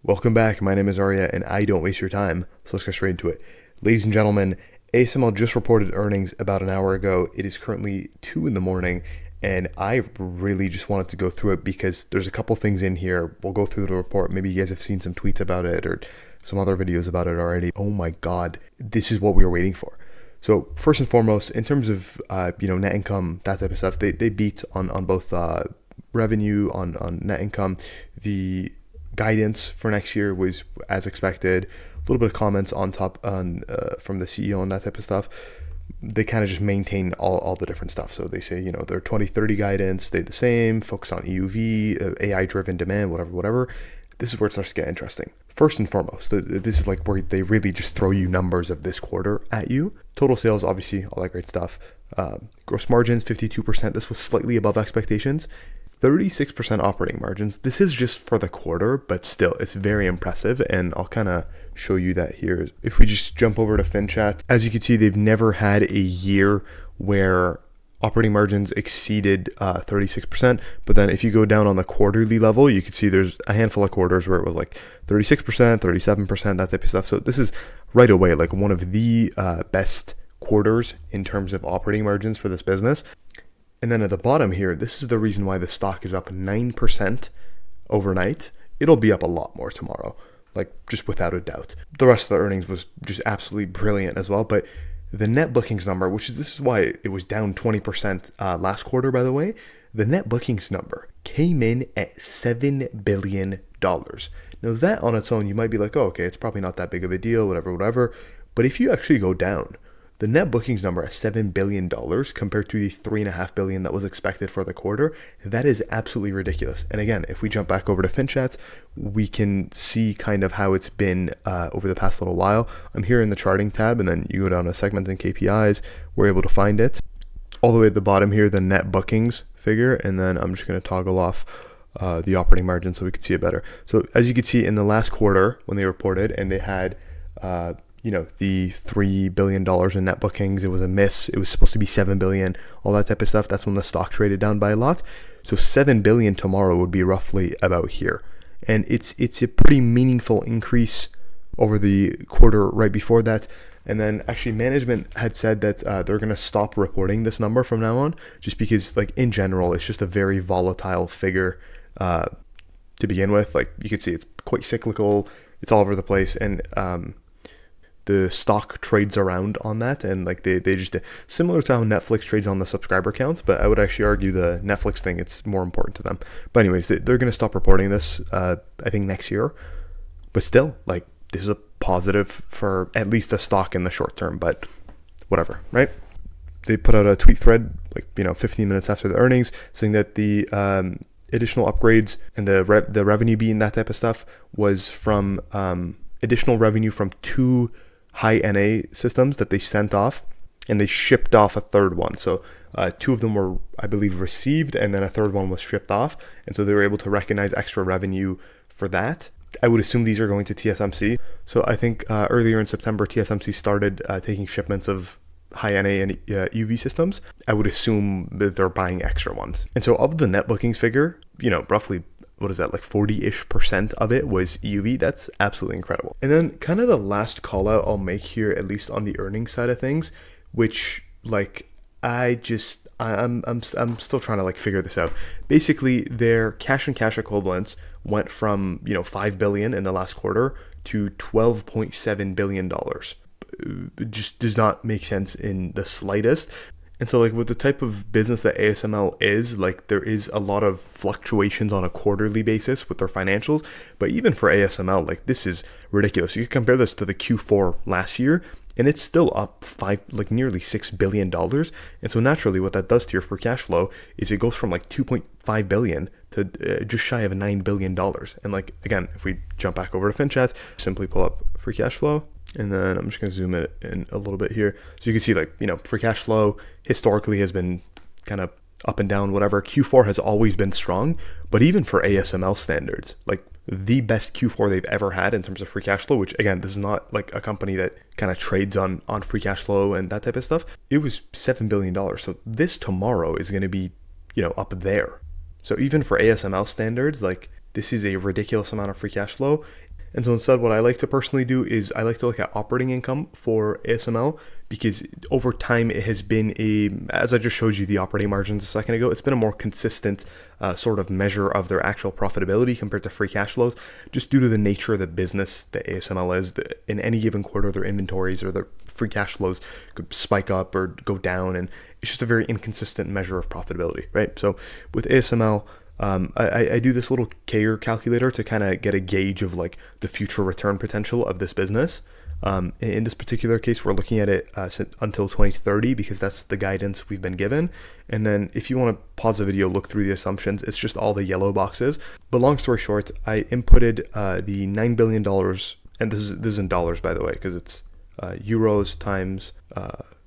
Welcome back. My name is Arya, and I don't waste your time. So let's get straight into it. Ladies and gentlemen, Asml just reported earnings about an hour ago. It is currently 2 in the morning, and I really just wanted to go through it because there's a couple things in here. We'll go through the report. Maybe you guys have seen some tweets about it or some other videos about it already. Oh my God, this is what we were waiting for. So first and foremost, in terms of net income, that type of stuff, they beat on both revenue, on net income. The guidance for next year was as expected. A little bit of comments on top from the CEO and that type of stuff. They kind of just maintain all the different stuff. So they say, their 2030 guidance stayed the same, focus on EUV, AI driven demand, whatever. This is where it starts to get interesting. First and foremost, this is like where they really just throw you numbers of this quarter at you. Total sales, obviously, all that great stuff. Gross margins, 52%. This was slightly above expectations. 36% operating margins. This is just for the quarter, but still, it's very impressive, and I'll kind of show you that here. If we just jump over to FinChat, as you can see, they've never had a year where operating margins exceeded 36%, but then if you go down on the quarterly level, you can see there's a handful of quarters where it was like 36%, 37%, that type of stuff. So this is right away like one of the best quarters in terms of operating margins for this business. And then at the bottom here, this is the reason why the stock is up 9% overnight. It'll be up a lot more tomorrow, like just without a doubt. The rest of the earnings was just absolutely brilliant as well. But the net bookings number, this is why it was down 20% last quarter, by the way. The net bookings number came in at $7 billion. Now that on its own, you might be like, oh, okay, it's probably not that big of a deal, whatever. But if you actually go down, the net bookings number at $7 billion compared to the $3.5 billion that was expected for the quarter, that is absolutely ridiculous. And again, if we jump back over to FinChat, we can see kind of how it's been over the past little while. I'm here in the charting tab, and then you go down to segments and KPIs, we're able to find it. All the way at the bottom here, the net bookings figure, and then I'm just going to toggle off the operating margin so we can see it better. So as you can see in the last quarter when they reported, and they had the $3 billion in net bookings, it was a miss. It was supposed to be $7 billion, all that type of stuff. That's when the stock traded down by a lot. So $7 billion tomorrow would be roughly about here. And it's a pretty meaningful increase over the quarter right before that. And then actually management had said that they're going to stop reporting this number from now on, just because like in general, it's just a very volatile figure to begin with. Like you can see it's quite cyclical. It's all over the place. And, the stock trades around on that, and like they just similar to how Netflix trades on the subscriber counts, but I would actually argue the Netflix thing, it's more important to them. But anyways, they're going to stop reporting this I think next year, but still, like, this is a positive for at least a stock in the short term, but whatever, right? They put out a tweet thread 15 minutes after the earnings saying that the additional upgrades and the revenue beat and that type of stuff was from additional revenue from 2 high NA systems that they sent off, and they shipped off a third one. So 2 of them were, I believe, received, and then a third one was shipped off. And so they were able to recognize extra revenue for that. I would assume these are going to TSMC. So I think earlier in September, TSMC started taking shipments of high NA and UV systems. I would assume that they're buying extra ones. And so of the net bookings figure, roughly, what is that, like 40-ish% of it was EUV. That's absolutely incredible. And then kind of the last call out I'll make here, at least on the earnings side of things, which like I'm still trying to like figure this out. Basically, their cash and cash equivalents went from $5 billion in the last quarter to $12.7 billion. It just does not make sense in the slightest. And so like with the type of business that ASML is, like there is a lot of fluctuations on a quarterly basis with their financials. But even for ASML, like this is ridiculous. You can compare this to the Q4 last year, and it's still up nearly $6 billion. And so naturally what that does to your free cash flow is it goes from like 2.5 billion to just shy of $9 billion. And like, again, if we jump back over to FinChat, simply pull up free cash flow. And then I'm just going to zoom it in a little bit here. So you can see free cash flow historically has been kind of up and down, whatever. Q4 has always been strong, but even for ASML standards, like the best Q4 they've ever had in terms of free cash flow, which again, this is not like a company that kind of trades on free cash flow and that type of stuff. It was $7 billion. So this tomorrow is going to be, up there. So even for ASML standards, like this is a ridiculous amount of free cash flow. And so instead, what I like to personally do is I like to look at operating income for ASML, because over time it has been as I just showed you the operating margins a second ago, it's been a more consistent sort of measure of their actual profitability compared to free cash flows, just due to the nature of the business that ASML is. In any given quarter, their inventories or their free cash flows could spike up or go down, and it's just a very inconsistent measure of profitability, right? So with ASML, I do this little CAGR calculator to kind of get a gauge of like the future return potential of this business. In this particular case, we're looking at it until 2030, because that's the guidance we've been given. And then if you want to pause the video, look through the assumptions, it's just all the yellow boxes. But long story short, I inputted the $9 billion, and this is in dollars, by the way, because it's euros times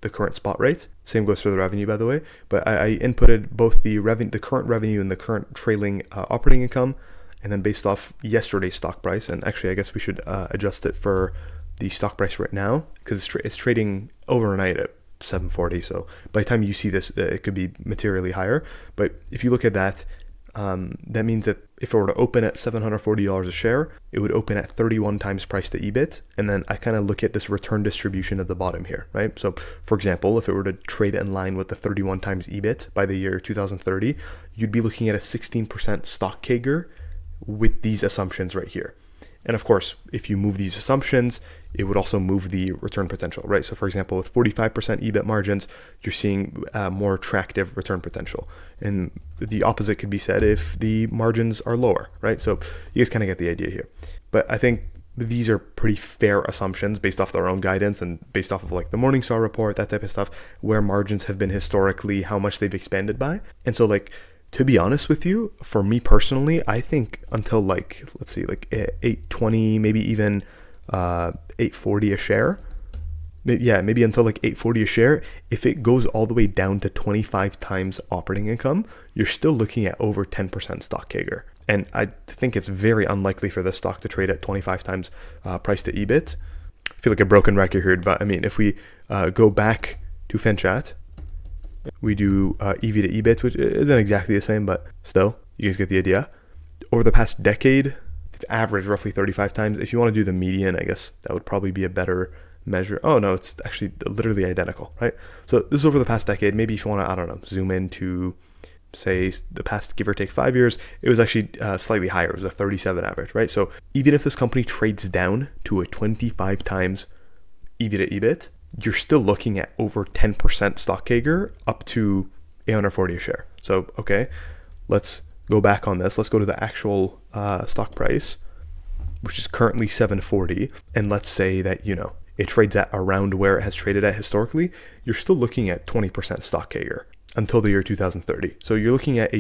the current spot rate. Same goes for the revenue, by the way. But I inputted both the current revenue and the current trailing operating income, and then based off yesterday's stock price. And actually, I guess we should adjust it for the stock price right now, because it's trading overnight at 740. So by the time you see this, it could be materially higher. But if you look at that, that means that if it were to open at $740 a share, it would open at 31 times price to EBIT. And then I kind of look at this return distribution at the bottom here, right? So for example, if it were to trade in line with the 31 times EBIT by the year 2030, you'd be looking at a 16% stock CAGR with these assumptions right here. And of course, if you move these assumptions, it would also move the return potential, right? So for example, with 45% EBIT margins, you're seeing more attractive return potential. And the opposite could be said if the margins are lower, right? So you guys kind of get the idea here. But I think these are pretty fair assumptions based off their own guidance and based off of like the Morningstar report, that type of stuff, where margins have been historically, how much they've expanded by. And so like, to be honest with you, for me personally, I think until like, let's see, like 820, maybe even 840 a share. Maybe until like 840 a share. If it goes all the way down to 25 times operating income, you're still looking at over 10% stock CAGR. And I think it's very unlikely for this stock to trade at 25 times price to EBIT. I feel like a broken record here, but I mean, if we go back to FinChat, we do EV to EBIT, which isn't exactly the same, but still, you guys get the idea. Over the past decade, they've averaged roughly 35 times. If you want to do the median, I guess that would probably be a better measure. Oh no, it's actually literally identical, right? So this is over the past decade. Maybe if you want to, I don't know, zoom into, say, the past give or take 5 years, it was actually slightly higher. It was a 37 average, right? So even if this company trades down to a 25 times EV to EBIT, you're still looking at over 10% stock CAGR up to 840 a share. So, okay, let's go back on this. Let's go to the actual stock price, which is currently 740. And let's say that, you know, it trades at around where it has traded at historically. You're still looking at 20% stock CAGR until the year 2030. So you're looking at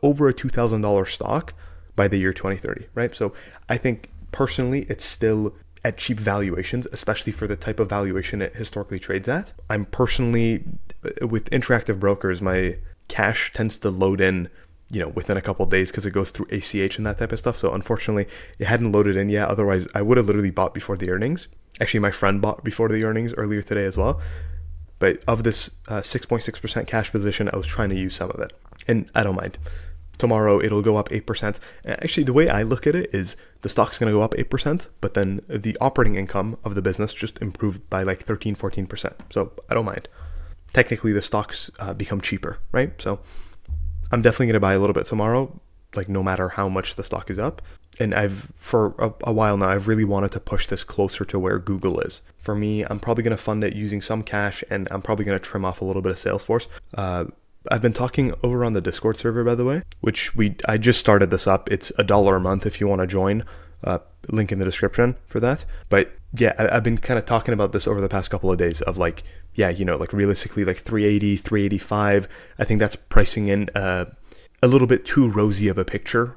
over a $2,000 stock by the year 2030, right? So I think personally, it's still at cheap valuations, especially for the type of valuation it historically trades at. I'm personally, with Interactive Brokers, my cash tends to load in, you know, within a couple of days because it goes through ACH and that type of stuff. So unfortunately, it hadn't loaded in yet. Otherwise, I would have literally bought before the earnings. Actually, my friend bought before the earnings earlier today as well. But of this 6.6% cash position, I was trying to use some of it. And I don't mind. Tomorrow, it'll go up 8%. Actually, the way I look at it is the stock's going to go up 8%, but then the operating income of the business just improved by like 13, 14%. So I don't mind. Technically, the stocks become cheaper, right? So I'm definitely going to buy a little bit tomorrow, like no matter how much the stock is up. And for a while now, I've really wanted to push this closer to where Google is. For me, I'm probably going to fund it using some cash, and I'm probably going to trim off a little bit of Salesforce. I've been talking over on the Discord server, by the way, which I just started this up. It's $1 a month if you want to join. Link in the description for that. But yeah, I've been kind of talking about this over the past couple of days of like, yeah, you know, like realistically like 380, 385. I think that's pricing in a little bit too rosy of a picture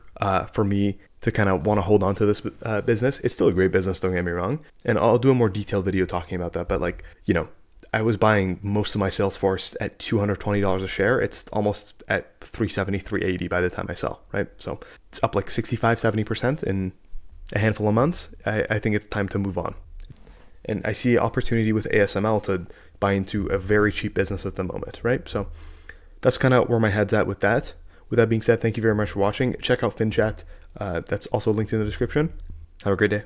for me to kind of want to hold on to this business. It's still a great business, don't get me wrong. And I'll do a more detailed video talking about that. But like, you know, I was buying most of my Salesforce at $220 a share. It's almost at 370, 380 by the time I sell, right? So it's up like 65, 70% in a handful of months. I think it's time to move on. And I see opportunity with ASML to buy into a very cheap business at the moment, right? So that's kind of where my head's at with that. With that being said, thank you very much for watching. Check out FinChat. That's also linked in the description. Have a great day.